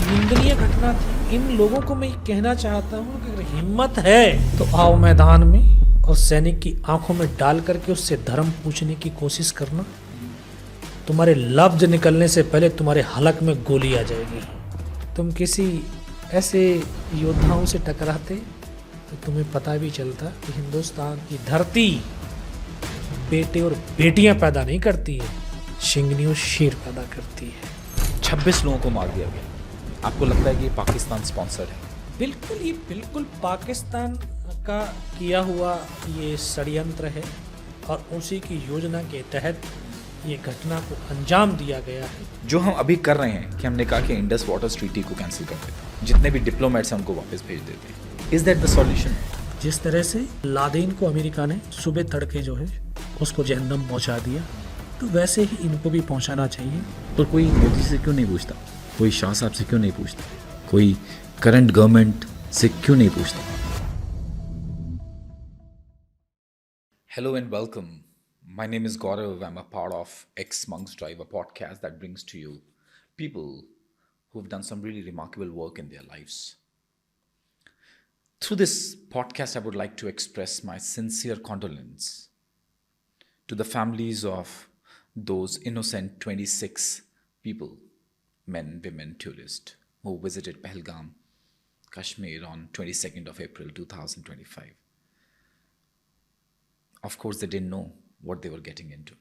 निंदनीय घटना थी। इन लोगों को मैं कहना चाहता हूँ कि अगर हिम्मत है तो आओ मैदान में और सैनिक की आंखों में डाल करके उससे धर्म पूछने की कोशिश करना। तुम्हारे लफ्ज निकलने से पहले तुम्हारे हलक में गोली आ जाएगी। तुम किसी ऐसे योद्धाओं से टकराते तो तुम्हें पता भी चलता कि हिंदुस्तान की धरती बेटे और बेटियां पैदा नहीं करती है, शिंगनी और शेर पैदा करती है। 26 लोगों को मार दिया गया। आपको लगता है कि ये पाकिस्तान स्पॉन्सर्ड है? बिल्कुल पाकिस्तान का किया हुआ ये षड्यंत्र है और उसी की योजना के तहत ये घटना को अंजाम दिया गया है। जो हम अभी कर रहे हैं कि हमने कहा कि इंडस वाटर ट्रीटी को कैंसिल कर देते, जितने भी डिप्लोमेट्स हैं उनको वापस भेज देते। Is that the solution? जिस तरह से लादेन को अमेरिका ने सुबह तड़के जो है उसको जहन्नम पहुंचा दिया, तो वैसे ही इनको भी पहुंचाना चाहिए। पर कोई मोदी से क्यों नहीं पूछता? कोई शाह साहब से क्यों नहीं पूछता? कोई करंट गवर्नमेंट से क्यों नहीं पूछता? Hello and welcome. My name is Gaurav. I'm a part of X Monks Drive, a podcast that brings to you people who've done some really remarkable work in their lives. Through this podcast, I would like to express my sincere condolence to the families of those innocent 26 people, men, women, tourists, who visited Pahalgam, Kashmir on 22nd of April 2025. Of course, they didn't know what they were getting into.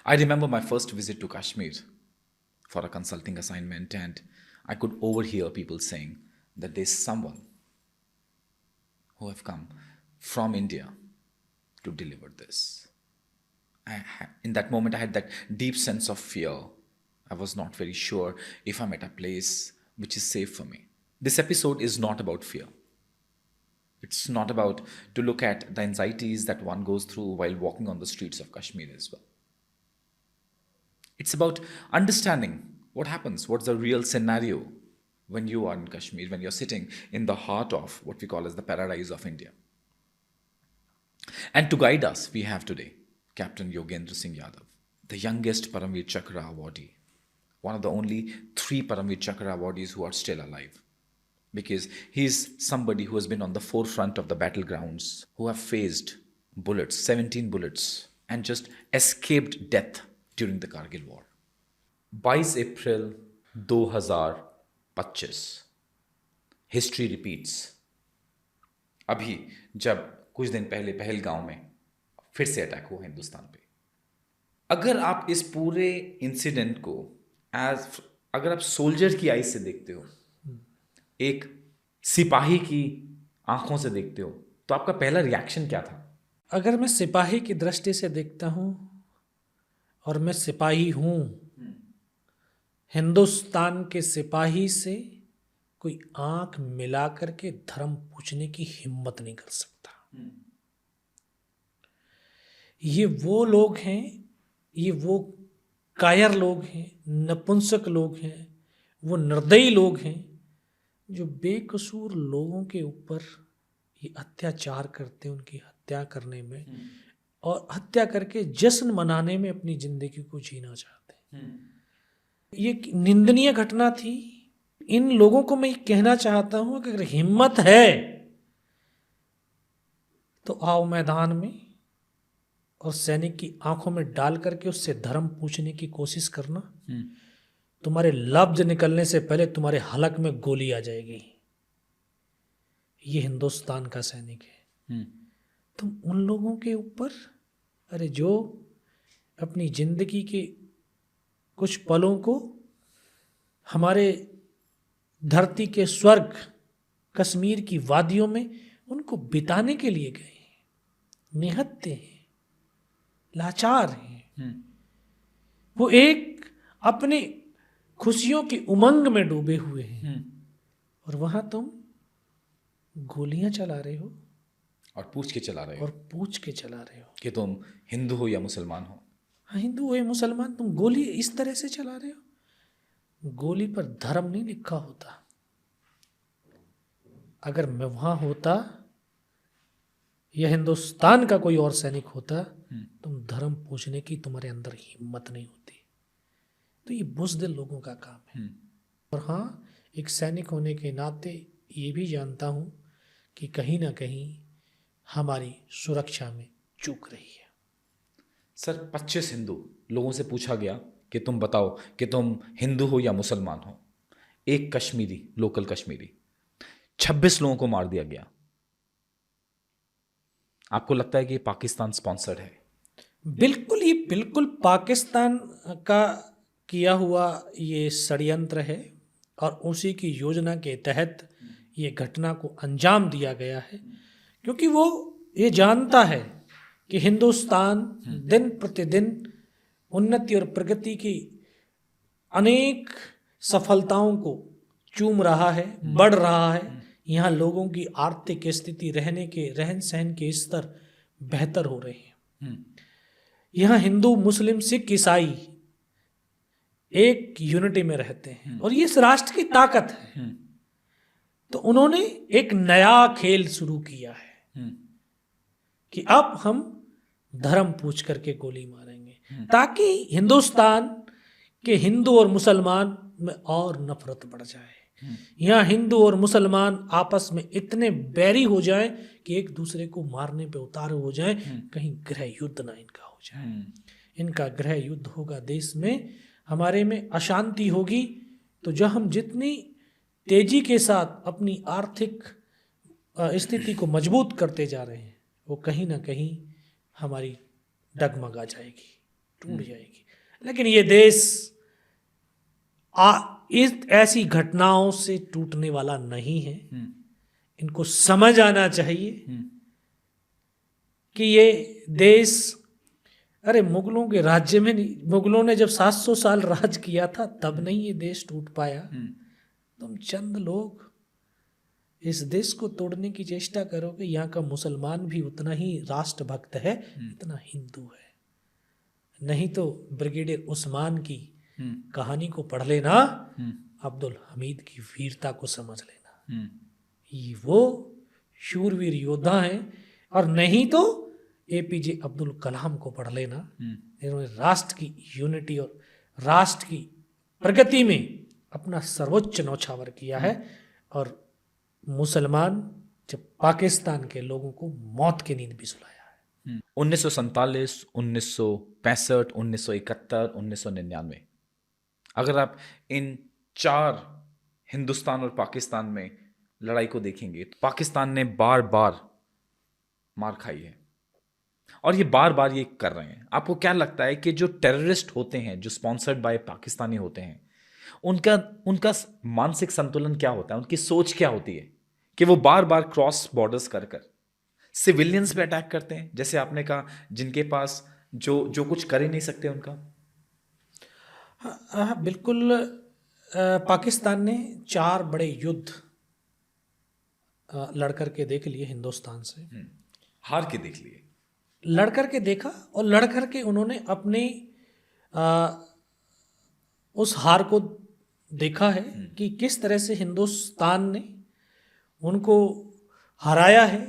I remember my first visit to Kashmir for a consulting assignment, and I could overhear people saying that there's someone who have come from India to deliver this. In that moment, I had that deep sense of fear. I was not very sure if I'm at a place which is safe for me. This episode is not about fear. It's not about to look at the anxieties that one goes through while walking on the streets of Kashmir as well. It's about understanding what happens, what's the real scenario when you are in Kashmir, when you're sitting in the heart of what we call as the paradise of India. And to guide us, we have today Captain Yogendra Singh Yadav, the youngest Paramveer Chakra awardee, one of the only 3 Paramveer Chakra awardees who are still alive. Because he's somebody who has been on the forefront of the battlegrounds, who have faced bullets, 17 bullets, and just escaped death during the Kargil war. 22 April 2025. History repeats. अभी जब कुछ दिन पहले पहलगांव में फिर से attack हुआ हिंदुस्तान पे, अगर आप इस पूरे इंसिडेंट को अगर आप सोल्जर की आईज से देखते हो, एक सिपाही की आंखों से देखते हो, तो आपका पहला रिएक्शन क्या था? अगर मैं सिपाही की दृष्टि से देखता हूं और मैं सिपाही हूं, हिंदुस्तान के सिपाही से कोई आंख मिला करके धर्म पूछने की हिम्मत नहीं कर सकता। ये वो लोग हैं, ये वो कायर लोग हैं, नपुंसक लोग हैं, वो निर्दयी लोग हैं जो बेकसूर लोगों के ऊपर ये अत्याचार करते हैं, उनकी हत्या करने में और हत्या करके जश्न मनाने में अपनी जिंदगी को जीना चाहते हैं। ये निंदनीय घटना थी। इन लोगों को मैं कहना चाहता हूं कि अगर हिम्मत है तो आओ मैदान में और सैनिक की आंखों में डाल करके उससे धर्म पूछने की कोशिश करना। तुम्हारे लफ्ज निकलने से पहले तुम्हारे हलक में गोली आ जाएगी। ये हिंदुस्तान का सैनिक है। तुम उन लोगों के ऊपर, अरे जो अपनी जिंदगी के कुछ पलों को हमारे धरती के स्वर्ग कश्मीर की वादियों में उनको बिताने के लिए गए, निहत्ते हैं, लाचार हैं। वो एक अपने खुशियों की उमंग में डूबे हुए हैं और वहां तुम गोलियां चला रहे हो और पूछ के चला रहे हो कि तुम हिंदू हो या मुसलमान हो। हाँ, हिंदू हो या मुसलमान, तुम गोली इस तरह से चला रहे हो। गोली पर धर्म नहीं लिखा होता। अगर मैं वहां होता या हिंदुस्तान का कोई और सैनिक होता, तुम धर्म पूछने की तुम्हारे अंदर हिम्मत नहीं होती। तो ये बुज़दिल लोगों का काम है। और हाँ, एक सैनिक होने के नाते ये भी जानता हूँ कि कहीं ना कहीं हमारी सुरक्षा में चूक रही है। सर 25 हिंदू लोगों से पूछा गया कि तुम बताओ कि तुम हिंदू हो या मुसलमान हो। एक कश्मीरी, लोकल कश्मीरी, 26 लोगों को मार दिया गया। आपको लगता है कि ये पाकिस्तान स्पॉन्सर्ड है? बिल्कुल, ये बिल्कुल पाकिस्तान का किया हुआ ये षड्यंत्र है और उसी की योजना के तहत ये घटना को अंजाम दिया गया है, क्योंकि वो ये जानता है कि हिंदुस्तान दिन प्रतिदिन उन्नति और प्रगति की अनेक सफलताओं को चूम रहा है, बढ़ रहा है। यहाँ लोगों की आर्थिक स्थिति, रहने के रहन सहन के स्तर बेहतर हो रहे हैं। यहाँ हिंदू, मुस्लिम, सिख, ईसाई एक यूनिटी में रहते हैं और ये इस राष्ट्र की ताकत है। तो उन्होंने एक नया खेल शुरू किया है कि अब हम धर्म पूछ करके गोली मारेंगे, ताकि हिंदुस्तान के हिंदू और मुसलमान में और नफरत बढ़ जाए। यहाँ हिंदू और मुसलमान आपस में इतने बैरी हो जाएं कि एक दूसरे को मारने पे उतारू हो जाएं, कहीं गृह युद्ध ना इनका हो जाए। इनका गृह युद्ध होगा, देश में हमारे में अशांति होगी। तो जब हम जितनी तेजी के साथ अपनी आर्थिक स्थिति को मजबूत करते जा रहे हैं, वो कहीं ना कहीं हमारी डगमगा जाएगी, टूट जाएगी। लेकिन ये देश इस ऐसी घटनाओं से टूटने वाला नहीं है। इनको समझ आना चाहिए कि ये देश, अरे मुगलों के राज्य में नहीं, मुगलों ने जब 700 साल राज किया था तब नहीं ये देश टूट पाया। तुम चंद लोग इस देश को तोड़ने की चेष्टा करोगे। यहाँ का मुसलमान भी उतना ही राष्ट्रभक्त है इतना हिंदू है। नहीं तो ब्रिगेडियर उस्मान की कहानी को पढ़ लेना, अब्दुल हमीद की वीरता को समझ लेना। ये वो शूरवीर योद्धा हैं। और नहीं तो एपीजे अब्दुल कलाम को पढ़ लेना। इन्होंने राष्ट्र की यूनिटी और राष्ट्र की प्रगति में अपना सर्वोच्च न्यौछावर किया है। और मुसलमान जब पाकिस्तान के लोगों को मौत की नींद भी सुलाया है। 1947, 1965, 1971, 1999, अगर आप इन 4 हिंदुस्तान और पाकिस्तान में लड़ाई को देखेंगे तो पाकिस्तान ने बार बार मार खाई है और ये बार बार ये कर रहे हैं। आपको क्या लगता है कि जो टेररिस्ट होते हैं, जो स्पॉन्सर्ड बाय पाकिस्तानी होते हैं, उनका मानसिक संतुलन क्या होता है, उनकी सोच क्या होती है कि वो बार बार क्रॉस बॉर्डर्स कर सिविलियंस पे अटैक करते हैं? जैसे आपने कहा, जिनके पास जो कुछ कर ही नहीं सकते उनका। हाँ, बिल्कुल। पाकिस्तान ने 4 बड़े युद्ध लड़ कर के देख लिए हिंदुस्तान से। हार के देख लिए, लड़ कर के देखा और लड़ कर के उन्होंने अपने उस हार को देखा है कि किस तरह से हिंदुस्तान ने उनको हराया है।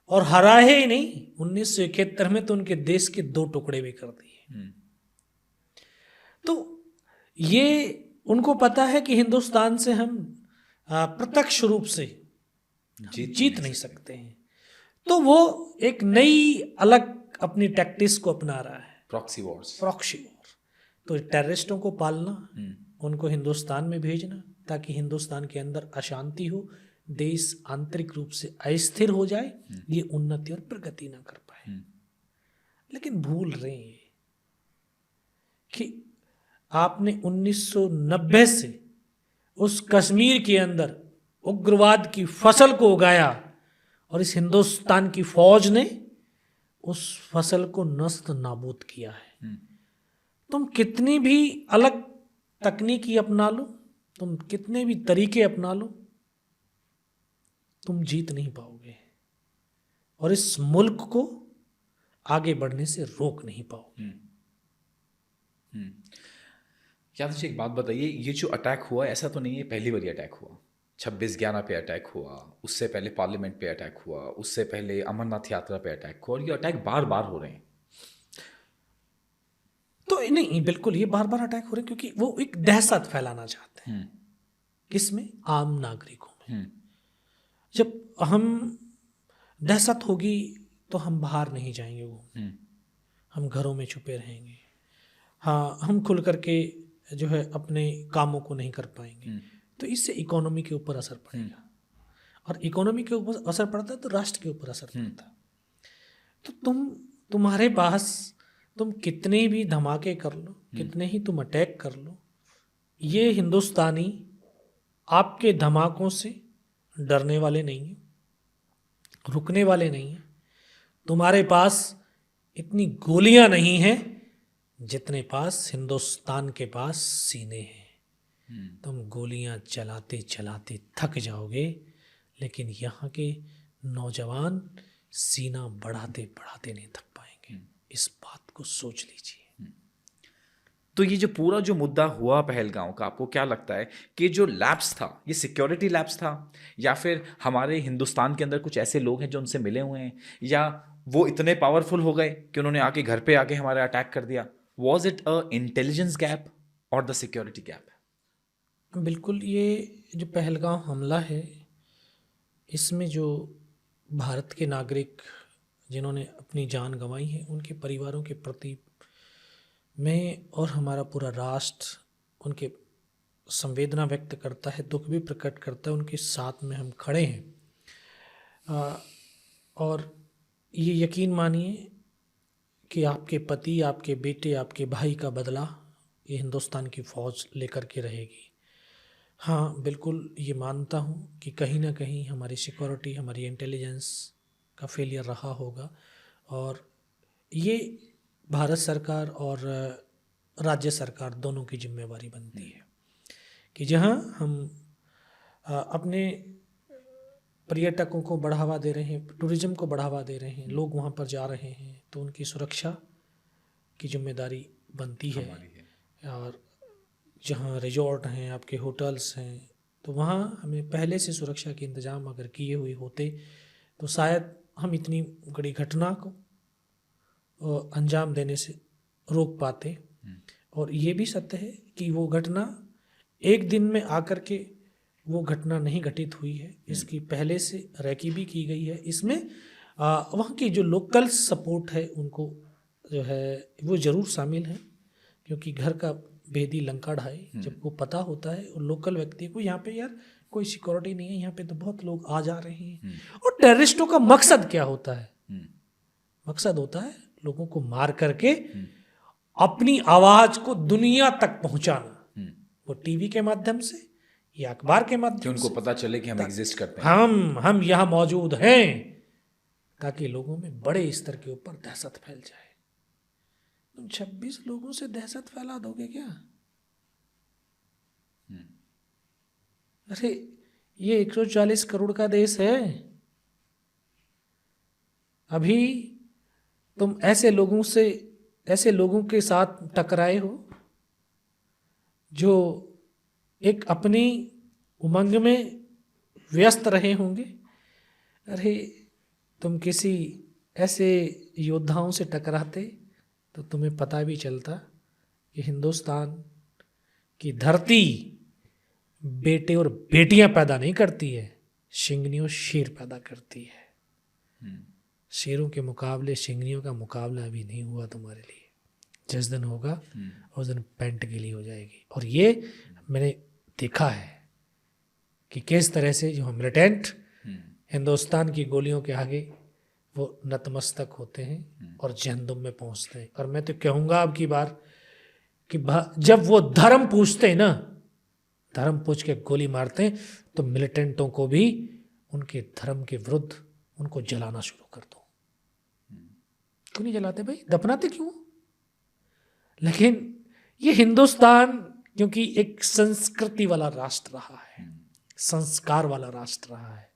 और हराया ही नहीं, 1971 में तो उनके देश के 2 टुकड़े भी कर दिए। तो ये उनको पता है कि हिंदुस्तान से हम प्रत्यक्ष रूप से जीत नहीं सकते हैं। तो वो एक नई अलग अपनी टैक्टिक्स को अपना रहा है, प्रॉक्सी वॉर। तो टेररिस्टों को पालना, उनको हिंदुस्तान में भेजना ताकि हिंदुस्तान के अंदर अशांति हो, देश आंतरिक रूप से अस्थिर हो जाए, ये उन्नति और प्रगति ना कर पाए। लेकिन भूल रहे हैं कि आपने 1990 से उस कश्मीर के अंदर उग्रवाद की फसल को उगाया और इस हिंदुस्तान की फौज ने उस फसल को नष्ट नाबूद किया है। तुम कितनी भी अलग तकनीकी अपना लो, तुम कितने भी तरीके अपना लो, तुम जीत नहीं पाओगे और इस मुल्क को आगे बढ़ने से रोक नहीं पाओगे। यादव जी, एक बात बताइए, ये जो अटैक हुआ, ऐसा तो नहीं है पहली बार अटैक हुआ। 26/11 पे अटैक हुआ, उससे पहले पार्लियामेंट पे अटैक हुआ, उससे पहले अमरनाथ यात्रा पे अटैक हुआ, और ये अटैक बार बार हो रहे हैं। तो नहीं, बिल्कुल ये बार बार अटैक हो रहे हैं क्योंकि वो एक दहशत फैलाना चाहते हैं। किसमें? आम नागरिकों में। जब हम दहशत होगी तो हम बाहर नहीं जाएंगे, वो हम घरों में छुपे रहेंगे। हाँ, हम खुल करके जो है अपने कामों को नहीं कर पाएंगे, तो इससे इकोनॉमी के ऊपर असर पड़ेगा, और इकोनॉमी के ऊपर असर पड़ता है तो राष्ट्र के ऊपर असर पड़ता है। तो तुम्हारे पास तुम कितने भी धमाके कर लो, कितने ही तुम अटैक कर लो, ये हिंदुस्तानी आपके धमाकों से डरने वाले नहीं हैं, रुकने वाले नहीं हैं। तुम्हारे पास इतनी गोलियां नहीं हैं जितने पास हिंदुस्तान के पास सीने हैं। तुम गोलियां चलाते चलाते थक जाओगे, लेकिन यहाँ के नौजवान सीना बढ़ाते बढ़ाते नहीं थक पाएंगे। इस बात को सोच लीजिए। तो ये जो पूरा जो मुद्दा हुआ पहलगांव का, आपको क्या लगता है कि जो लैप्स था, ये सिक्योरिटी लैप्स था, या फिर हमारे हिंदुस्तान के अंदर कुछ ऐसे लोग हैं जो उनसे मिले हुए हैं, या वो इतने पावरफुल हो गए कि उन्होंने आके घर पे आके हमारे अटैक कर दिया? Was it a intelligence gap और द सिक्योरिटी गैप? बिल्कुल, ये जो पहलगांव हमला है, इसमें जो भारत के नागरिक जिन्होंने अपनी जान गंवाई है, उनके परिवारों के प्रति मैं और हमारा पूरा राष्ट्र उनके संवेदना व्यक्त करता है, दुख भी प्रकट करता है। उनके साथ में हम खड़े हैं, और ये यकीन मानिए कि आपके पति, आपके बेटे, आपके भाई का बदला ये हिंदुस्तान की फ़ौज लेकर के रहेगी। हाँ, बिल्कुल ये मानता हूँ कि कहीं ना कहीं हमारी सिक्योरिटी, हमारी इंटेलिजेंस का फेलियर रहा होगा, और ये भारत सरकार और राज्य सरकार दोनों की जिम्मेवारी बनती है कि जहाँ हम अपने पर्यटकों को बढ़ावा दे रहे हैं, टूरिज्म को बढ़ावा दे रहे हैं, लोग वहाँ पर जा रहे हैं, तो उनकी सुरक्षा की जिम्मेदारी बनती है। और जहाँ रिजॉर्ट हैं, आपके होटल्स हैं, तो वहाँ हमें पहले से सुरक्षा के इंतज़ाम अगर किए हुए होते तो शायद हम इतनी बड़ी घटना को अंजाम देने से रोक पाते। और ये भी सत्य है कि वो घटना एक दिन में आकर के वो घटना नहीं घटित हुई है, इसकी पहले से रैकी भी की गई है। इसमें वहाँ की जो लोकल सपोर्ट है उनको जो है वो ज़रूर शामिल है, क्योंकि घर का भेदी लंका ढाए, जब को पता होता है और लोकल व्यक्ति को यहाँ पे यार कोई सिक्योरिटी नहीं है, यहाँ पे तो बहुत लोग आ जा रहे हैं। और टेररिस्टों का मकसद क्या होता है? मकसद होता है लोगों को मार करके अपनी आवाज को दुनिया तक पहुंचाना, वो टीवी के माध्यम से या अखबार के माध्यम से, उनको पता चले कि हम एग्जिस्ट करते हैं, हम यहाँ मौजूद हैं, ताकि लोगों में बड़े स्तर के ऊपर दहशत फैल जाए। तुम 26 लोगों से दहशत फैला दोगे क्या? अरे ये 140 करोड़ का देश है। अभी तुम ऐसे लोगों के साथ टकराए हो जो एक अपनी उमंग में व्यस्त रहे होंगे। अरे तुम किसी ऐसे योद्धाओं से टकराते तो तुम्हें पता भी चलता कि हिंदुस्तान की धरती बेटे और बेटियां पैदा नहीं करती है, शिंगनी और शेर पैदा करती है। शेरों के मुकाबले शिंगनियों का मुकाबला अभी नहीं हुआ तुम्हारे लिए। जिस दिन होगा उस दिन पैंट गीली हो जाएगी। और ये मैंने देखा है कि किस तरह से जो मिलिटेंट हिंदुस्तान की गोलियों के आगे वो नतमस्तक होते हैं और जहन्नुम में पहुंचते हैं। और मैं तो कहूँगा अब की बार कि जब वो धर्म पूछते हैं ना, धर्म पूछ के गोली मारते हैं, तो मिलिटेंटों को भी उनके धर्म के विरुद्ध उनको जलाना शुरू कर दो। क्यों नहीं जलाते भाई? दफनाते क्यों? लेकिन ये हिंदुस्तान क्योंकि एक संस्कृति वाला राष्ट्र रहा है, संस्कार वाला राष्ट्र रहा है,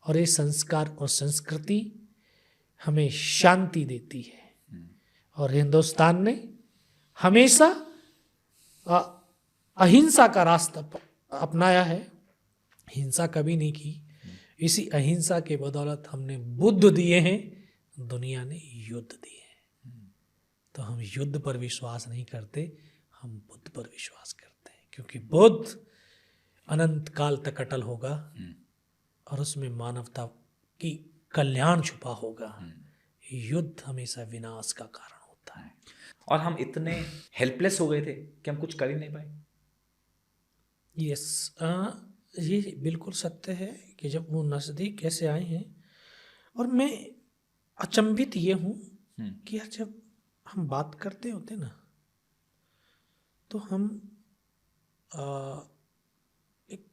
और ये संस्कार और संस्कृति हमें शांति देती है। और हिंदुस्तान ने हमेशा अहिंसा का रास्ता अपनाया है, हिंसा कभी नहीं की। इसी अहिंसा के बदौलत हमने बुद्ध दिए हैं, दुनिया ने युद्ध दिए हैं। तो हम युद्ध पर विश्वास नहीं करते, हम बुद्ध पर विश्वास करते हैं, क्योंकि बुद्ध अनंत काल तक अटल होगा और उसमें मानवता की कल्याण छुपा होगा। युद्ध हमेशा विनाश का कारण होता है। और हम इतने हेल्पलेस हो गए थे कि हम कुछ कर ही नहीं पाए। यस, ये बिल्कुल सत्य है कि जब वो नज़दीक कैसे आए हैं, और मैं अचंभित ये हूँ कि यार जब हम बात करते होते ना तो हम एक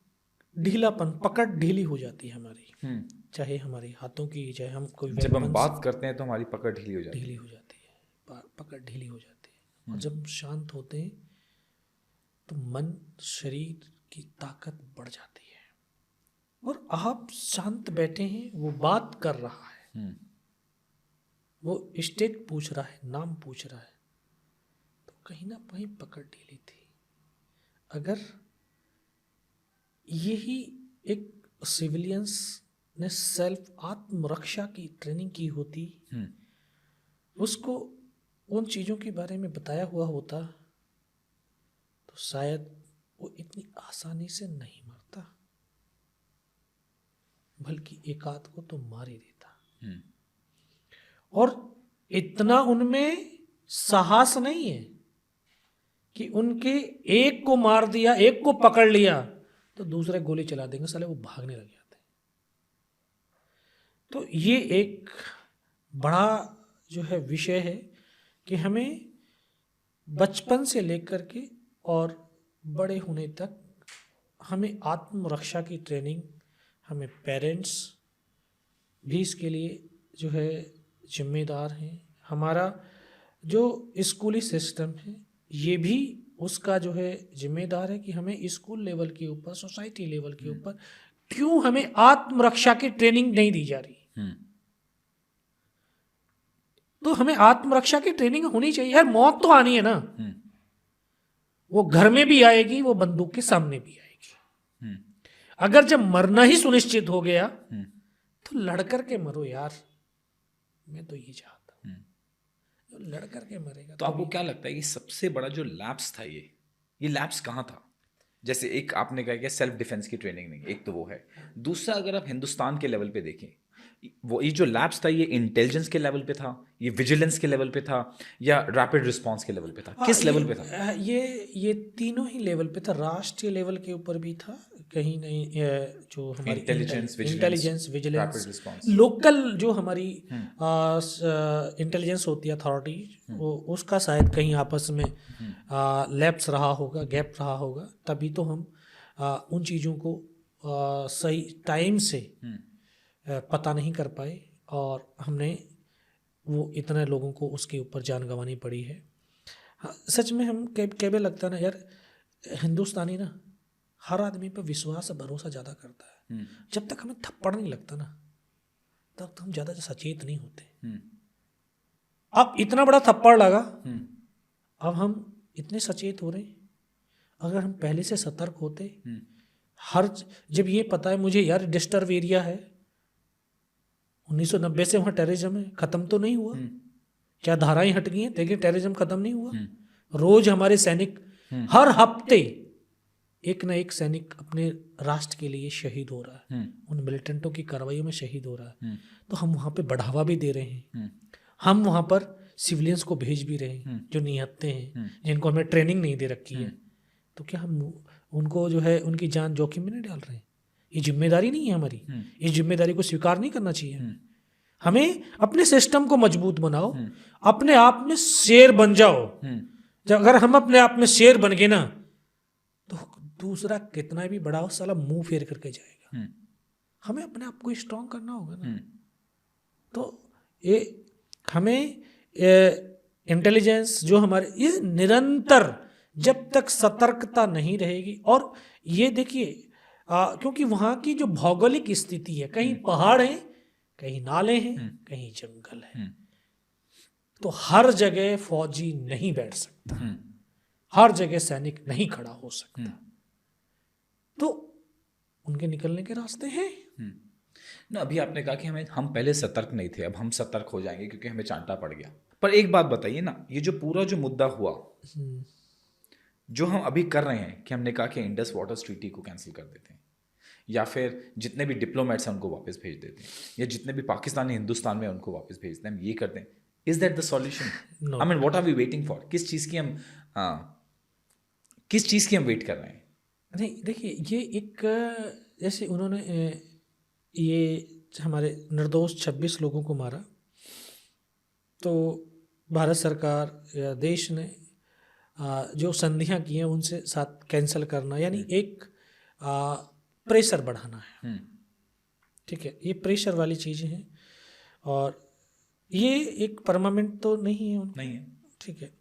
ढीलापन, पकड़ ढीली हो जाती है हमारी, चाहे हमारे हाथों की, चाहे हम कोई जब हम weapons बात करते हैं तो हमारी पकड़ ढीली हो जाती है। ढीली हो जाती है, पकड़ ढीली हो जाती है। और जब हम शांत होते हैं तो मन, शरीर की ताकत बढ़ जाती है। और आप शांत बैठे हैं, वो बात कर रहा है, वो स्टेट पूछ रहा है, नाम पूछ रहा है, तो कहीं ना कहीं पकड़ ढीली थी। अगर यही एक सिविलियंस ने सेल्फ आत्मरक्षा की ट्रेनिंग की होती, उसको उन चीज़ों के बारे में बताया हुआ होता, तो शायद वो इतनी आसानी से नहीं मरता, बल्कि एक आध को तो मार ही देता। और इतना उनमें साहस नहीं है कि उनके एक को मार दिया, एक को पकड़ लिया तो दूसरे गोली चला देंगे, साले वो भागने लग जाते हैं। तो ये एक बड़ा जो है विषय है कि हमें बचपन से लेकर के और बड़े होने तक हमें आत्मरक्षा की ट्रेनिंग, हमें पेरेंट्स भी इसके लिए जो है जिम्मेदार हैं। हमारा जो स्कूली सिस्टम है ये भी उसका जो है जिम्मेदार है कि हमें स्कूल लेवल के ऊपर, सोसाइटी लेवल के ऊपर क्यों हमें आत्मरक्षा की ट्रेनिंग नहीं दी जा रही। तो हमें आत्मरक्षा की ट्रेनिंग होनी चाहिए यार। मौत तो आनी है ना, वो घर में भी आएगी, वो बंदूक के सामने भी आएगी। अगर जब मरना ही सुनिश्चित हो गया तो लड़ करके मरो यार। मैं तो ये चाहता हूं, लड़ करके मरेगा। तो आपको क्या लगता है कि सबसे बड़ा जो लैप्स था, ये लैप्स कहाँ था? जैसे एक आपने कहा कि सेल्फ डिफेंस की ट्रेनिंग नहीं, एक तो वो है। दूसरा, अगर आप हिंदुस्तान के लेवल पे देखें, वो ये जो लैप्स था, ये इंटेलिजेंस के लेवल पे था, ये विजिलेंस के लेवल पे था, या रैपिड रिस्पांस के लेवल पे था? किस लेवल पे था? ये तीनों ही लेवल पे था। राष्ट्रीय लेवल के ऊपर भी था कहीं नहीं, जो हमारी intelligence, vigilance, rapid response, local जो हमारी इंटेलिजेंस होती है, अथॉरिटी, वो उसका शायद कहीं आपस में लैप्स रहा होगा, गैप रहा होगा। तभी तो हम उन चीज़ों को सही टाइम से पता नहीं कर पाए और हमने वो इतने लोगों को उसके ऊपर जान गंवानी पड़ी है। हाँ, सच में हम कभी लगता ना यार, हिंदुस्तानी ना हर आदमी पर विश्वास और भरोसा ज़्यादा करता है। जब तक हमें थप्पड़ नहीं लगता ना तब तक हम ज़्यादा सचेत नहीं होते। अब इतना बड़ा थप्पड़ लगा, अब हम इतने सचेत हो रहे हैं। अगर हम पहले से सतर्क होते, जब ये पता है मुझे यार डिस्टर्ब एरिया है, 1990 से वहाँ टेररिज्म है, ख़त्म तो नहीं हुआ। क्या धाराएं हट गई हैं लेकिन टेररिज्म ख़त्म नहीं हुआ। रोज हमारे सैनिक, हर हफ्ते एक ना एक सैनिक अपने राष्ट्र के लिए शहीद हो रहा है, उन मिलिटेंटों की कार्रवाइयों में शहीद हो रहा है। तो हम वहाँ पे बढ़ावा भी दे रहे हैं, हम वहाँ पर सिविलियंस को भेज भी रहे हैं जो निहत्थे हैं, जिनको हमें ट्रेनिंग नहीं दे रखी है। तो क्या हम उनको जो है उनकी जान जोखिम में नहीं डाल रहे हैं? ये जिम्मेदारी नहीं है हमारी? इस जिम्मेदारी को स्वीकार नहीं करना चाहिए? हमें अपने सिस्टम को मजबूत बनाओ, अपने आप में शेर बन जाओ। जब अगर हम अपने आप में शेर बन गए ना तो दूसरा कितना भी बड़ा हो साला मुंह फेर करके जाएगा। हमें अपने आप को स्ट्रांग करना होगा ना। तो ये हमें इंटेलिजेंस जो हमारे, ये निरंतर जब तक सतर्कता नहीं रहेगी। और ये देखिए क्योंकि वहाँ की जो भौगोलिक स्थिति है, कहीं पहाड़ है, कहीं नाले हैं, कहीं जंगल है, तो हर जगह फौजी नहीं बैठ सकता, हर जगह सैनिक नहीं खड़ा हो सकता। तो उनके निकलने के रास्ते हैं। ना अभी आपने कहा कि हम पहले सतर्क नहीं थे, अब हम सतर्क हो जाएंगे क्योंकि हमें चांटा पड़ गया। पर एक बात बताइए ना, ये जो पूरा जो मुद्दा हुआ, जो हम अभी कर रहे हैं कि हमने कहा कि इंडस वाटर ट्रीटी को कैंसिल कर देते हैं, या फिर जितने भी डिप्लोमेट्स हैं उनको वापस भेज देते हैं, या जितने भी पाकिस्तानी हिंदुस्तान में उनको वापस भेजते हैं, हम ये करते हैं, is that the solution? No. I mean what are we waiting for? किस चीज़ की हम वेट कर रहे हैं? नहीं, देखिए, ये एक जैसे उन्होंने ये हमारे निर्दोष 26 लोगों को मारा, तो भारत सरकार या देश ने जो संधियां की हैं उनसे साथ कैंसिल करना, यानी एक प्रेशर बढ़ाना है। ठीक है, ये प्रेशर वाली चीज़ें हैं, और ये एक परमानेंट तो नहीं है नहीं है। ठीक है,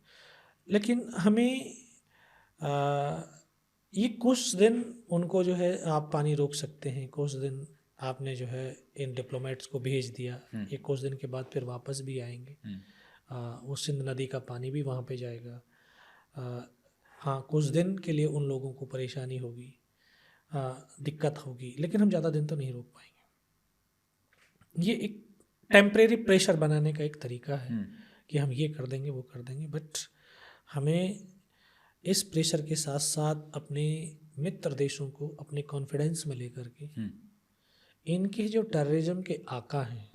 लेकिन हमें ये कुछ दिन उनको जो है आप पानी रोक सकते हैं, कुछ दिन आपने जो है इन डिप्लोमेट्स को भेज दिया, ये कुछ दिन के बाद फिर वापस भी आएंगे, वो सिंध नदी का पानी भी वहाँ पे जाएगा। हाँ, कुछ दिन के लिए उन लोगों को परेशानी होगी, दिक्कत होगी, लेकिन हम ज़्यादा दिन तो नहीं रोक पाएंगे। ये एक टेम्परेरी प्रेशर बनाने का एक तरीका है कि हम ये कर देंगे, वो कर देंगे, बट हमें इस प्रेशर के साथ साथ अपने मित्र देशों को अपने कॉन्फिडेंस में लेकर के इनके जो टेररिज्म के आका हैं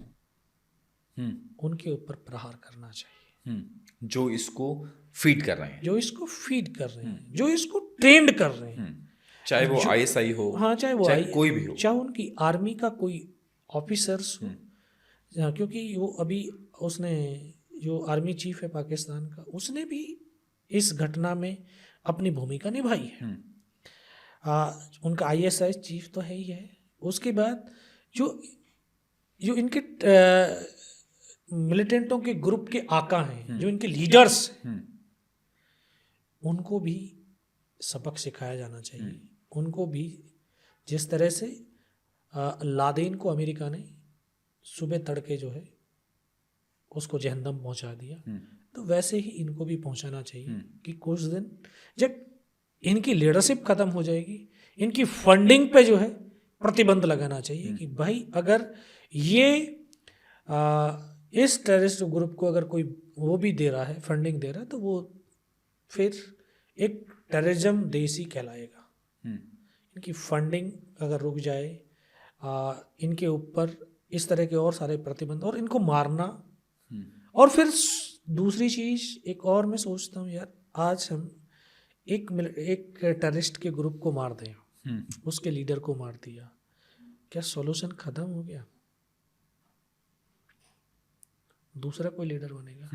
उनके ऊपर प्रहार करना चाहिए, जो इसको फीड कर रहे हैं, जो इसको फीड कर रहे हैं, जो इसको ट्रेंड कर रहे हैं, चाहे वो ISI हो, हाँ, चाहे वो कोई भी हो, चाहे उनकी आर्मी का कोई ऑफिसर्स हो, क्योंकि वो अभी उसने जो आर्मी चीफ है पाकिस्तान का, उसने भी इस घटना में अपनी भूमिका निभाई है। उनका ISI चीफ तो है ही है। उसके बाद जो इनके मिलिटेंटों के ग्रुप के आका हैं, जो इनके लीडर्स हैं, उनको भी सबक सिखाया जाना चाहिए। उनको भी जिस तरह से लादेन को अमेरिका ने सुबह तड़के जो है उसको जहन्नम पहुंचा दिया, तो वैसे ही इनको भी पहुंचाना चाहिए कि कुछ दिन जब इनकी लीडरशिप खत्म हो जाएगी, इनकी फंडिंग पे जो है प्रतिबंध लगाना चाहिए कि भाई अगर ये इस टेररिस्ट ग्रुप को अगर कोई वो भी दे रहा है, फंडिंग दे रहा है, तो वो फिर एक टेररिज्म देश ही कहलाएगा। इनकी फंडिंग अगर रुक जाए, इनके ऊपर इस तरह के और सारे प्रतिबंध, और इनको मारना, और फिर दूसरी चीज़ एक और मैं सोचता हूँ यार, आज हम एक टेररिस्ट के ग्रुप को मार दें, उसके लीडर को मार दिया, क्या सॉल्यूशन खत्म हो गया? दूसरा कोई लीडर बनेगा,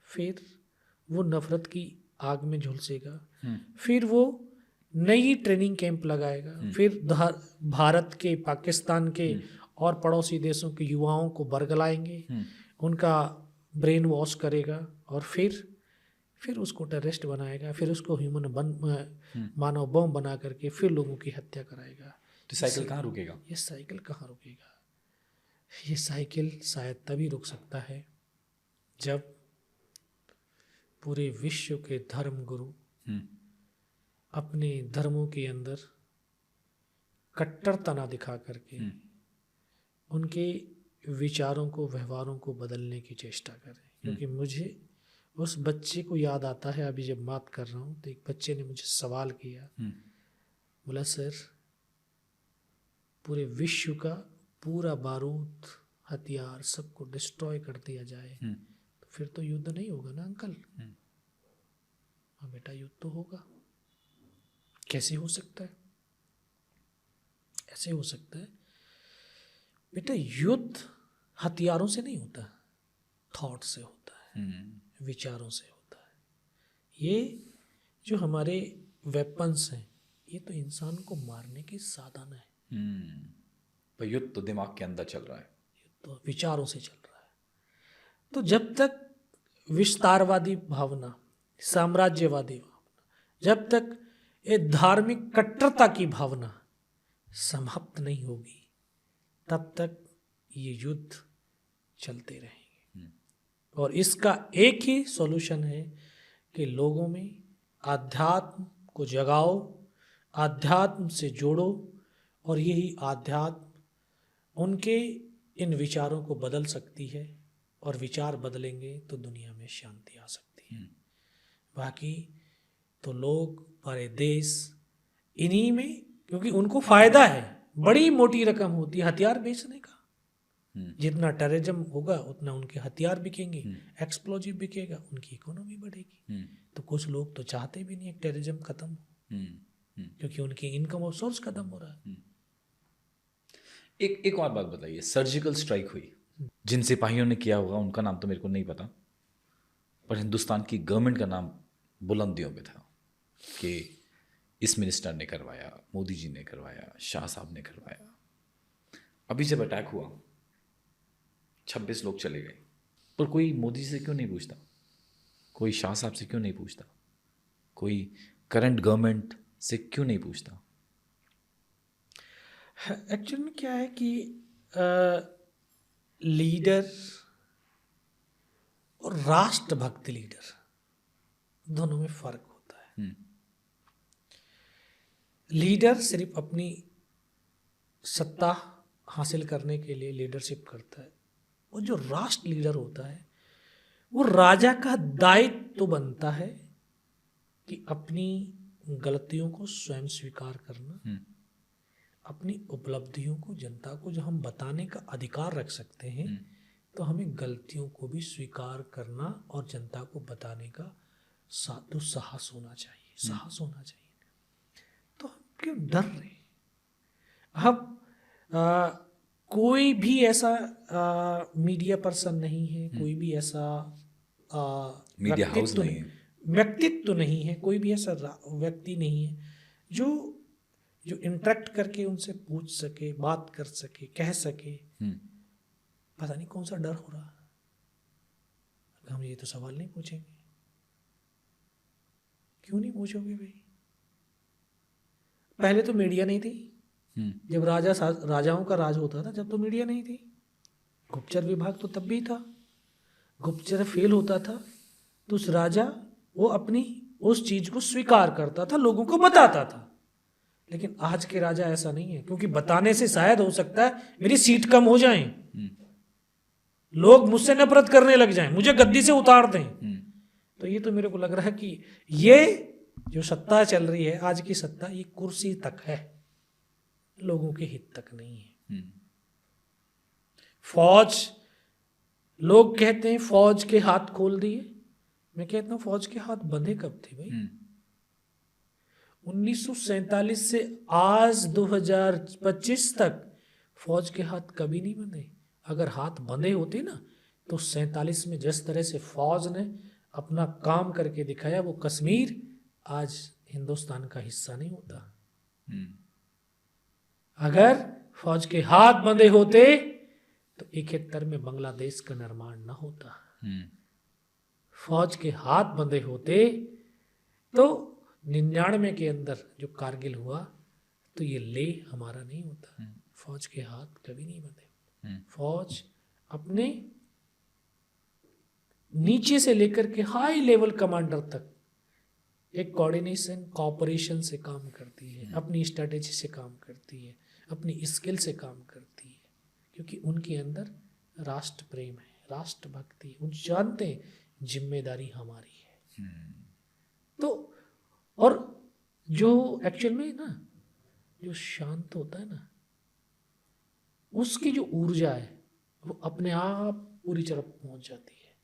फिर वो नफरत की आग में झुलसेगा, फिर वो नई ट्रेनिंग कैंप लगाएगा, फिर भारत के, पाकिस्तान के और पड़ोसी देशों के युवाओं को बरगलाएंगे, उनका ब्रेन वॉश करेगा, और फिर उसको टेररिस्ट बनाएगा, फिर उसको मानव बम बना करके फिर लोगों की हत्या कराएगा। तो साइकिल कहाँ रुकेगा? ये साइकिल कहाँ रुकेगा? ये साइकिल शायद तभी रुक सकता है जब पूरे विश्व के धर्म गुरु अपने धर्मों के अंदर कट्टरता ना दिखा करके उनके विचारों को, व्यवहारों को बदलने की चेष्टा करें। क्योंकि मुझे उस बच्चे को याद आता है, अभी जब बात कर रहा हूँ तो एक बच्चे ने मुझे सवाल किया, बोला सर पूरे विश्व का पूरा बारूद, हथियार सबको डिस्ट्रॉय कर दिया जाए तो फिर तो युद्ध नहीं होगा ना अंकल? हाँ बेटा, युद्ध तो होगा। कैसे हो सकता है? ऐसे हो सकता है बेटा, युद्ध हथियारों से नहीं होता, थॉट से होता है, विचारों से होता है। ये जो हमारे वेपन्स हैं, ये तो इंसान को मारने के साधन है, पर युद्ध तो दिमाग के अंदर चल रहा है, युद्ध तो विचारों से चल रहा है। तो जब तक विस्तारवादी भावना, साम्राज्यवादी भावना, जब तक ये धार्मिक कट्टरता की भावना समाप्त नहीं होगी, तब तक ये युद्ध चलते रहेंगे। और इसका एक ही सॉल्यूशन है कि लोगों में आध्यात्म को जगाओ, आध्यात्म से जोड़ो, और यही आध्यात्म उनके इन विचारों को बदल सकती है, और विचार बदलेंगे तो दुनिया में शांति आ सकती है। बाकी तो लोग, हमारे देश इन्हीं में, क्योंकि उनको फायदा है, बड़ी मोटी रकम होती है हथियार बेचने का। जितना टेररिज्म होगा उतना उनके हथियार बिकेंगे, एक्सप्लोजिव बिकेगा, उनकी इकोनॉमी बढ़ेगी। तो कुछ लोग तो चाहते भी नहीं है टेररिज्म खत्म हो, क्योंकि उनकी इनकम और सोर्स खत्म हो रहा है। एक और बात बताइए, सर्जिकल स्ट्राइक हुई, जिन सिपाहियों ने किया होगा उनका नाम तो मेरे को नहीं पता, पर हिंदुस्तान की गवर्नमेंट का नाम बुलंदियों पे था कि इस मिनिस्टर ने करवाया, मोदी जी ने करवाया, शाह साहब ने करवाया। अभी जब अटैक हुआ 26 लोग चले गए, पर कोई मोदी जी से क्यों नहीं पूछता, कोई शाह साहब से क्यों नहीं पूछता, कोई करंट गवर्नमेंट से क्यों नहीं पूछता? एक्चुअल में क्या है कि लीडर और राष्ट्रभक्त लीडर दोनों में फर्क होता है। लीडर सिर्फ अपनी सत्ता हासिल करने के लिए लीडरशिप करता है, और जो राष्ट्र लीडर होता है वो राजा का दायित्व तो बनता है कि अपनी गलतियों को स्वयं स्वीकार करना, अपनी उपलब्धियों को जनता को जो हम बताने का अधिकार रख सकते हैं, तो हमें गलतियों को भी स्वीकार करना और जनता को बताने का साहस होना चाहिए, साहस होना चाहिए। तो हम क्यों डर रहे? अब कोई भी ऐसा मीडिया पर्सन नहीं है, कोई भी ऐसा मीडिया हाउस नहीं है, व्यक्तित्व नहीं है, कोई भी ऐसा व्यक्ति नहीं है जो इंटरेक्ट करके उनसे पूछ सके, बात कर सके, कह सके। पता नहीं कौन सा डर हो रहा है। हम ये तो सवाल नहीं पूछेंगे। क्यों नहीं पूछोगे भाई? पहले तो मीडिया नहीं थी, जब राजाओं का राज होता था, जब तो मीडिया नहीं थी। गुप्तचर विभाग तो तब भी था। गुप्तचर फेल होता था तो उस राजा वो अपनी उस चीज को स्वीकार करता था, लोगों को बताता था। लेकिन आज के राजा ऐसा नहीं है, क्योंकि बताने से शायद हो सकता है मेरी सीट कम हो जाए, लोग मुझसे नफरत करने लग जाएं, मुझे गद्दी से उतार दें। तो ये तो मेरे को लग रहा है कि ये जो सत्ता चल रही है, आज की सत्ता, ये कुर्सी तक है, लोगों के हित तक नहीं है। फौज, लोग कहते हैं फौज के हाथ खोल दिए। मैं कहता हूं फौज के हाथ बंधे कब थे भाई? 1947 से आज 2025 तक फौज के हाथ कभी नहीं बंधे। अगर हाथ बंधे होते ना तो 47 में जिस तरह से फौज ने अपना काम करके दिखाया, वो कश्मीर आज हिंदुस्तान का हिस्सा नहीं होता। अगर फौज के हाथ बंधे होते तो 71 में बांग्लादेश का निर्माण न होता। फौज के हाथ बंधे होते तो 99 के अंदर जो कारगिल हुआ तो ये लेह हमारा नहीं होता। फौज के हाथ कभी नहीं बंधे। फौज अपने नीचे से लेकर के हाई लेवल कमांडर तक एक कोऑर्डिनेशन, कोऑपरेशन से काम करती है, अपनी स्ट्रेटेजी से काम करती है, अपनी स्किल से काम करती है, क्योंकि उनके अंदर राष्ट्र प्रेम है, राष्ट्रभक्ति है। उन जानते हैं जिम्मेदारी हमारी है। तो और जो एक्चुअल में ना जो शांत होता है ना, उसकी जो ऊर्जा है वो अपने आप पूरी तरफ पहुंच जाती है।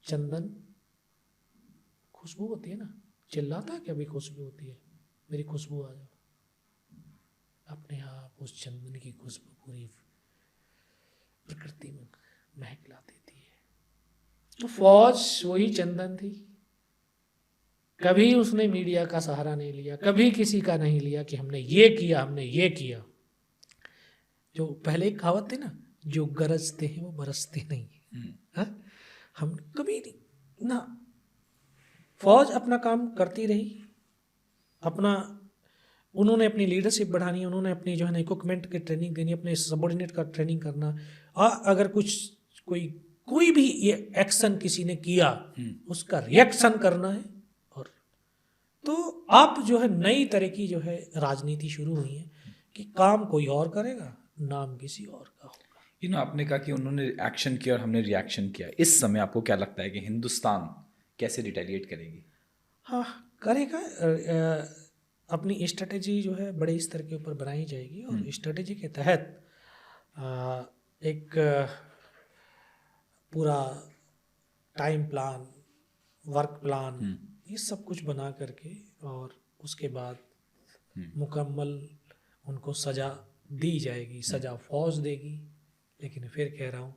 चंदन खुशबू होती है ना, चिल्लाता क्या भी खुशबू होती है, मेरी खुशबू आ जाओ, अपने आप उस चंदन की खुशबू पूरी प्रकृति में महक ला देती है। तो फौज वही चंदन थी। कभी उसने मीडिया का सहारा नहीं लिया, कभी किसी का नहीं लिया कि हमने ये किया, हमने ये किया। जो पहले एक कहावत थी ना, जो गरजते हैं वो बरसते नहीं। हम कभी नहीं ना, फौज अपना काम करती रही, अपना उन्होंने अपनी लीडरशिप बढ़ानी, उन्होंने अपनी जो है ना इक्विपमेंट की ट्रेनिंग देनी, अपने सबऑर्डिनेट का ट्रेनिंग करना, और अगर कुछ कोई भी ये एक्शन किसी ने किया उसका रिएक्शन करना है। और तो अब जो है नई तरह की जो है राजनीति शुरू हुई है कि काम कोई और करेगा, नाम किसी और का होगा। आपने कहा कि उन्होंने एक्शन किया और हमने रिएक्शन किया। इस समय आपको क्या लगता है कि हिंदुस्तान कैसे रिटेलिएट करेगी? हाँ, करेगा। अपनी स्ट्रेटेजी जो है बड़े स्तर के ऊपर बनाई जाएगी और स्ट्रेटेजी के तहत एक पूरा टाइम प्लान, वर्क प्लान, ये सब कुछ बना करके और उसके बाद मुकम्मल उनको सज़ा दी जाएगी। सज़ा फौज देगी, लेकिन फिर कह रहा हूँ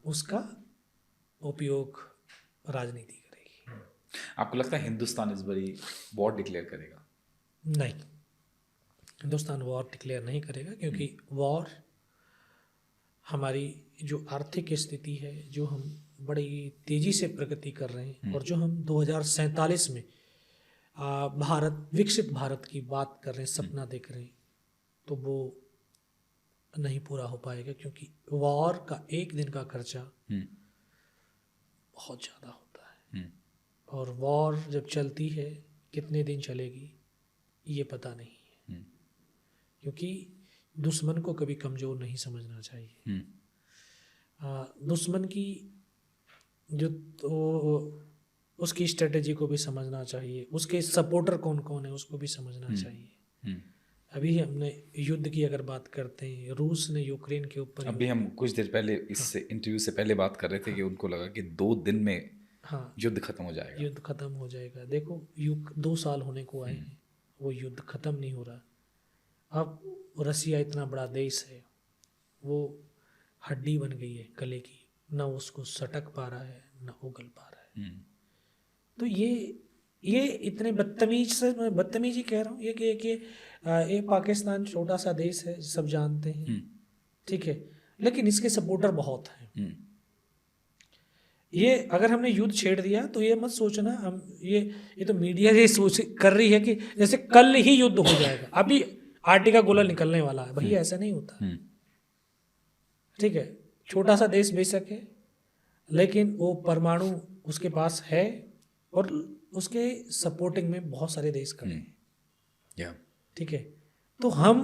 उसका उपयोग राजनीति करेगी। आपको लगता है हिंदुस्तान इस बारी वॉर डिक्लेयर करेगा? नहीं, हिंदुस्तान वॉर डिक्लेयर नहीं करेगा, क्योंकि वॉर हमारी जो आर्थिक स्थिति है, जो हम बड़ी तेज़ी से प्रगति कर रहे हैं और जो हम 2047 में भारत, विकसित भारत की बात कर रहे हैं, सपना देख रहे हैं, तो वो नहीं पूरा हो पाएगा, क्योंकि वॉर का एक दिन का खर्चा बहुत ज़्यादा होता है। और वॉर जब चलती है कितने दिन चलेगी ये पता नहीं है, क्योंकि दुश्मन को कभी कमज़ोर नहीं समझना चाहिए। दुश्मन की जो तो उसकी स्ट्रेटेजी को भी समझना चाहिए, उसके सपोर्टर कौन कौन है उसको भी समझना चाहिए। अभी हमने युद्ध की अगर बात करते हैं, रूस ने यूक्रेन के ऊपर, अभी हम कुछ देर पहले इस इंटरव्यू से पहले बात कर रहे थे कि उनको लगा कि 2 दिन में युद्ध खत्म हो जाएगा। युद्ध खत्म हो जाएगा। देखो 2 साल होने को आए हैं, वो युद्ध खत्म नहीं हो रहा। अब रसिया इतना बड़ा देश है, वो हड्डी बन गई है गले की, ना उसको सटक पा रहा है ना उगल पा रहा है। तो ये इतने बदतमीजी कह रहा हूँ, ये पाकिस्तान छोटा सा देश है, सब जानते हैं, ठीक है, लेकिन इसके सपोर्टर बहुत हैं। ये अगर हमने युद्ध छेड़ दिया तो ये मत सोचना हम ये तो मीडिया ये सोच कर रही है कि जैसे कल ही युद्ध हो जाएगा, अभी आटे का गोला निकलने वाला है। भैया ऐसा नहीं होता, ठीक है। छोटा सा देश बेशक है, लेकिन वो परमाणु उसके पास है और उसके सपोर्टिंग में बहुत सारे देश खड़े हैं, ठीक है। तो हम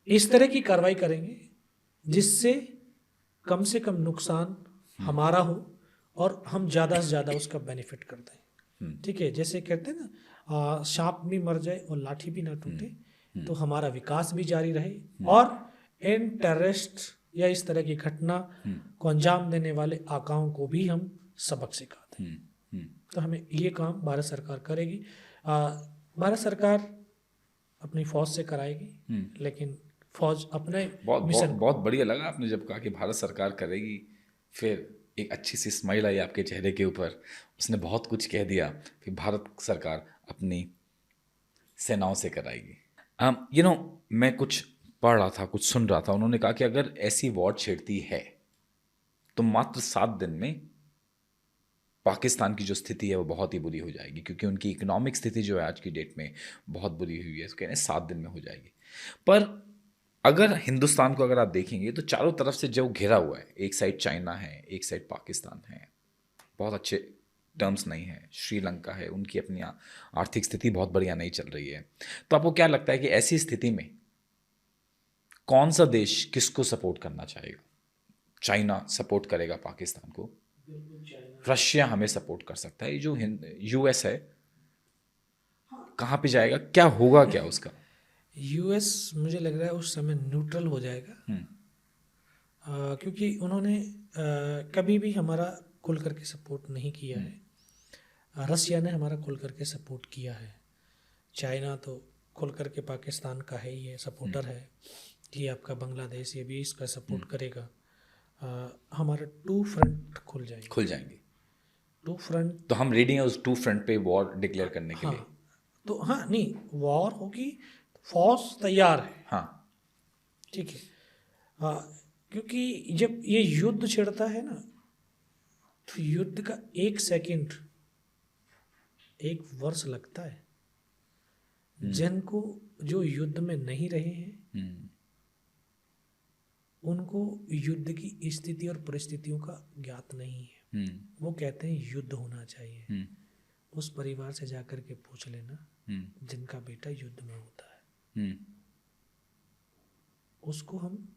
इस तरह की कार्रवाई करेंगे जिससे कम से कम नुकसान हमारा हो और हम ज़्यादा से ज़्यादा उसका बेनिफिट कर दें, ठीक है। जैसे कहते हैं ना, सांप भी मर जाए और लाठी भी ना टूटे, तो हमारा विकास भी जारी रहे और इन टेररिस्ट या इस तरह की घटना को अंजाम देने वाले आकाओं को भी हम सबक सिखा दें। तो हमें ये काम भारत सरकार करेगी। भारत सरकार अपनी फौज से कराएगी, लेकिन फौज अपने बहुत बढ़िया लगा आपने जब कहा कि भारत सरकार करेगी, फिर एक अच्छी सी स्माइल आई आपके चेहरे के ऊपर। उसने बहुत कुछ कह दिया, फिर भारत सरकार अपनी सेनाओं से कराएगी। मैं कुछ पढ़ रहा था, कुछ सुन रहा था, उन्होंने कहा कि अगर ऐसी वॉर छेड़ती है तो मात्र 7 दिन में पाकिस्तान की जो स्थिति है वो बहुत ही बुरी हो जाएगी, क्योंकि उनकी इकोनॉमिक स्थिति जो है आज की डेट में बहुत बुरी हुई है। तो कह रहे हैं 7 दिन में हो जाएगी। पर अगर हिंदुस्तान को अगर आप देखेंगे तो चारों तरफ से जो घिरा हुआ है, एक साइड चाइना है, एक साइड पाकिस्तान है, बहुत अच्छे टर्म्स नहीं है, श्रीलंका है, उनकी अपनी आर्थिक स्थिति बहुत बढ़िया नहीं चल रही है। तो आपको क्या लगता है कि ऐसी स्थिति में कौन सा देश किसको सपोर्ट करना चाहेगा? चाइना सपोर्ट करेगा पाकिस्तान को, रशिया हमें सपोर्ट कर सकता है, ये जो यूएस है कहाँ पे जाएगा, क्या होगा क्या उसका? यूएस मुझे लग रहा है उस समय न्यूट्रल हो जाएगा, क्योंकि उन्होंने कभी भी हमारा खुल करके सपोर्ट नहीं किया है। रसिया ने हमारा खुल करके सपोर्ट किया है। चाइना तो खुल करके पाकिस्तान का है ही है, सपोर्टर है। ये आपका बांग्लादेश, ये भी इसका सपोर्ट करेगा। हमारा 2 फ्रंट खुल जाएंगे। 2 फ्रंट, तो हम रेडी हैं उस 2 फ्रंट पे वॉर डिक्लेयर करने के लिए। तो नहीं, वॉर होगी, फौज तैयार है, हाँ, ठीक है। क्योंकि जब ये युद्ध छिड़ता है ना, तो युद्ध का 1 सेकंड 1 वर्ष लगता है। जिनको जो युद्ध में नहीं रहे हैं उनको युद्ध की स्थिति और परिस्थितियों का ज्ञात नहीं है। वो कहते हैं युद्ध होना चाहिए, उस परिवार से जाकर के पूछ लेना जिनका बेटा युद्ध में होता है, उसको हम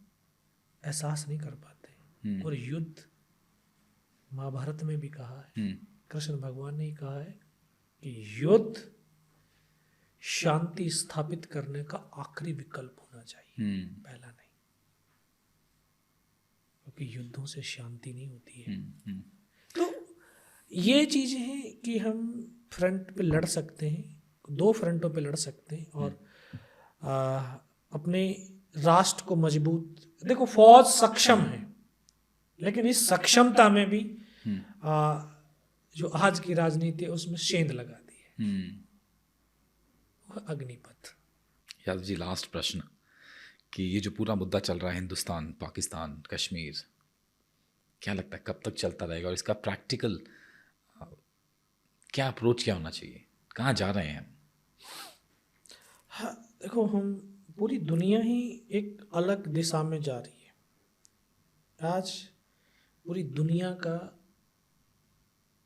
एहसास नहीं कर पाते। और युद्ध महाभारत में भी कहा है, कृष्ण भगवान ने ही कहा है कि युद्ध शांति स्थापित करने का आखिरी विकल्प होना चाहिए, पहला नहीं, क्योंकि युद्धों से शांति नहीं होती है। तो ये चीजें हैं कि हम फ्रंट पे लड़ सकते हैं, 2 फ्रंटों पे लड़ सकते हैं और अपने राष्ट्र को मजबूत, देखो फौज सक्षम है, लेकिन इस सक्षमता में भी जो आज की राजनीति है उसमें सेंध लगा दी है, वह अग्निपथ। यादव जी, लास्ट प्रश्न कि ये जो पूरा मुद्दा चल रहा है हिंदुस्तान, पाकिस्तान, कश्मीर, क्या लगता है कब तक चलता रहेगा और इसका प्रैक्टिकल क्या अप्रोच क्या होना चाहिए, कहाँ जा रहे हैं? हाँ, देखो हम पूरी दुनिया ही एक अलग दिशा में जा रही है। आज पूरी दुनिया का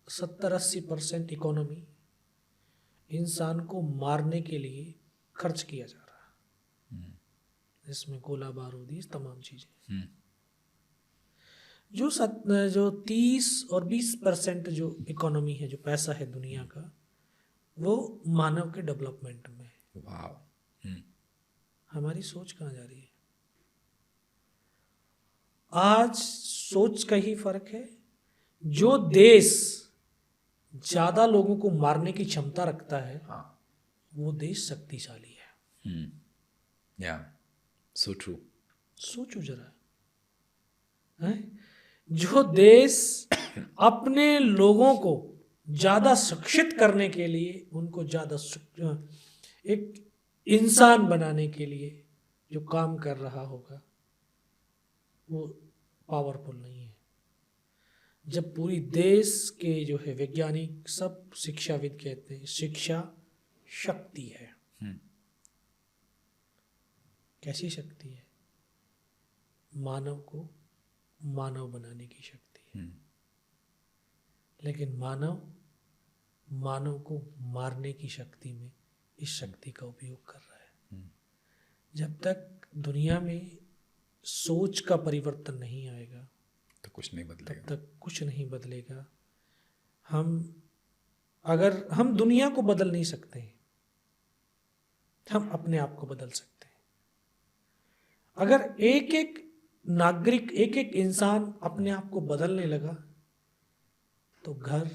70-80% इकोनॉमी इंसान को मारने के लिए खर्च किया जा रहा है, इसमें गोला बारूद, इस तमाम चीजें। जो 30 और 20% जो इकोनॉमी है, जो पैसा है दुनिया का, वो मानव के डेवलपमेंट में है। वाह। हमारी सोच कहाँ जा रही है? आज सोच का ही फर्क है। जो देश ज्यादा लोगों को मारने की क्षमता रखता है, वो देश शक्तिशाली है। या सो ट्रू। सोचो जरा, है? जो देश अपने लोगों को ज्यादा शिक्षित करने के लिए, उनको ज्यादा एक इंसान बनाने के लिए जो काम कर रहा होगा, वो पावरफुल नहीं है। जब पूरी देश के जो है वैज्ञानिक, सब शिक्षाविद कहते हैं शिक्षा शक्ति है। कैसी शक्ति है? मानव को मानव बनाने की शक्ति है। लेकिन मानव को मारने की शक्ति में इस शक्ति का उपयोग कर रहा है। जब तक दुनिया में सोच का परिवर्तन नहीं आएगा तो कुछ नहीं बदलेगा, तब तक कुछ नहीं बदलेगा। हम दुनिया को बदल नहीं सकते हैं, हम अपने आप को बदल सकते हैं। अगर एक एक नागरिक, एक एक इंसान अपने आप को बदलने लगा तो घर,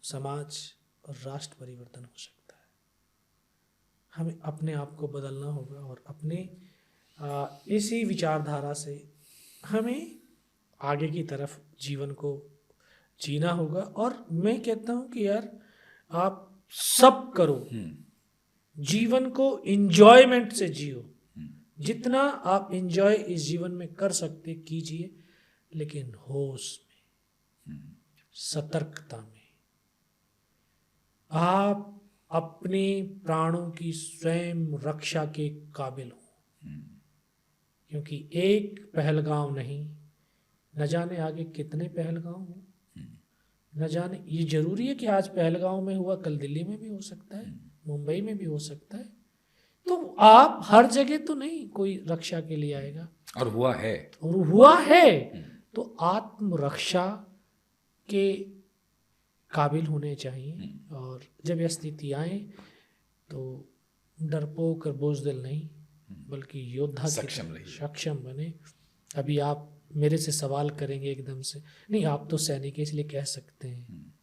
समाज और राष्ट्र परिवर्तन हो सकता है। हमें अपने आप को बदलना होगा और अपने इसी विचारधारा से हमें आगे की तरफ जीवन को जीना होगा। और मैं कहता हूं कि यार आप सब करो, जीवन को एंजॉयमेंट से जियो, जितना आप एंजॉय इस जीवन में कर सकते कीजिए, लेकिन होश में, सतर्कता में। आप अपने प्राणों की स्वयं रक्षा के काबिल हो, क्योंकि एक पहलगांव नहीं, न जाने आगे कितने पहलगांव हो। न जाने, ये जरूरी है कि आज पहलगांव में हुआ कल दिल्ली में भी हो सकता है, मुंबई में भी हो सकता है। तो आप हर जगह तो नहीं कोई रक्षा के लिए आएगा, और हुआ है तो आत्मरक्षा के काबिल होने चाहिए। और जब यह स्थिति आए तो डरपोक और बोझदिल नहीं, बल्कि योद्धा सक्षम बने। अभी आप मेरे से सवाल करेंगे एकदम से, नहीं आप तो सैनिक, इसलिए कह सकते हैं।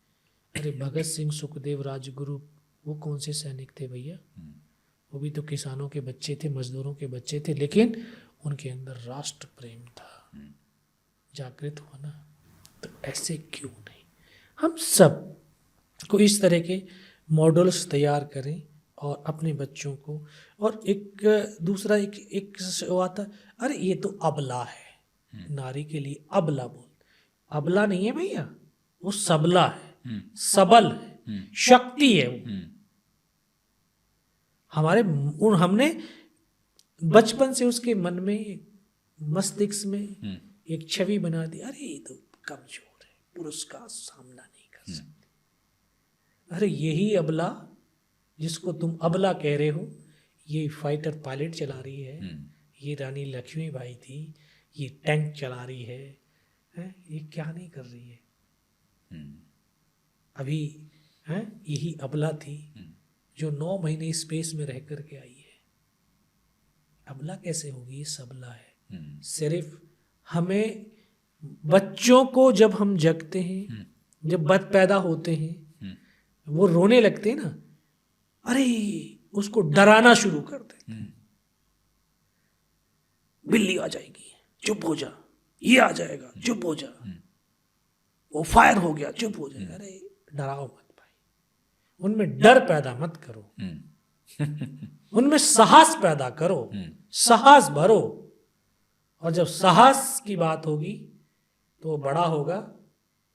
अरे भगत सिंह, सुखदेव, राजगुरु, वो कौन से सैनिक थे भैया? वो भी तो किसानों के बच्चे थे, मजदूरों के बच्चे थे, लेकिन उनके अंदर राष्ट्र प्रेम था, जागृत हुआ ना। तो ऐसे क्यों नहीं? हम सब को इस तरह के मॉडल्स तैयार करें और अपने बच्चों को। और एक दूसरा एक आता, अरे ये तो अबला है, नारी के लिए अबला बोल। अबला नहीं है भैया, वो सबला है, सबल है, शक्ति है वो। हमने बचपन से उसके मन में, मस्तिष्क में एक छवि बना दी, अरे ये तो कमजोर है, पुरुष का सामना नहीं कर सकती। अरे यही अबला जिसको तुम अबला कह रहे हो, ये फाइटर पायलट चला रही है, ये रानी लक्ष्मीबाई थी, ये टैंक चला रही है, ये क्या नहीं कर रही है। अभी यही अबला थी जो 9 महीने स्पेस में रह करके आई है। अबला कैसे होगी, ये सबला है। सिर्फ हमें बच्चों को जब हम जगते हैं, जब बच्चे पैदा होते हैं, वो रोने लगते हैं ना, अरे उसको डराना शुरू कर देते, बिल्ली आ जाएगी चुप हो जा, ये आ जाएगा चुप हो जा, वो फायर हो गया चुप हो जाएगा। अरे डराओ मत भाई, उनमें डर पैदा मत करो, उनमें साहस पैदा करो, साहस भरो। और जब साहस की बात होगी तो वो बड़ा होगा,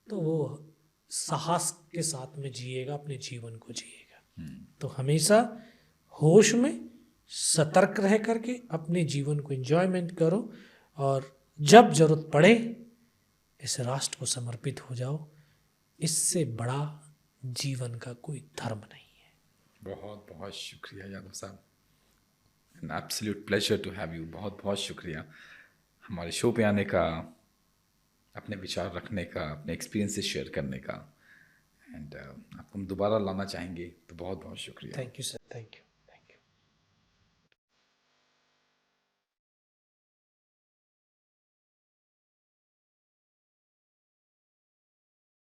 तो वो साहस के साथ में जिएगा, अपने जीवन को जिएगा। तो हमेशा होश में सतर्क रह करके अपने जीवन को एंजॉयमेंट करो, और जब जरूरत पड़े इस राष्ट्र को समर्पित हो जाओ। इससे बड़ा जीवन का कोई धर्म नहीं है। बहुत बहुत शुक्रिया यादव साहब, an absolute pleasure to have you. बहुत बहुत शुक्रिया हमारे शो पे आने का, अपने विचार रखने का, अपने एक्सपीरियंसेस शेयर करने का, एंड आपको हम दोबारा लाना चाहेंगे, तो बहुत बहुत शुक्रिया। Thank you sir, thank you.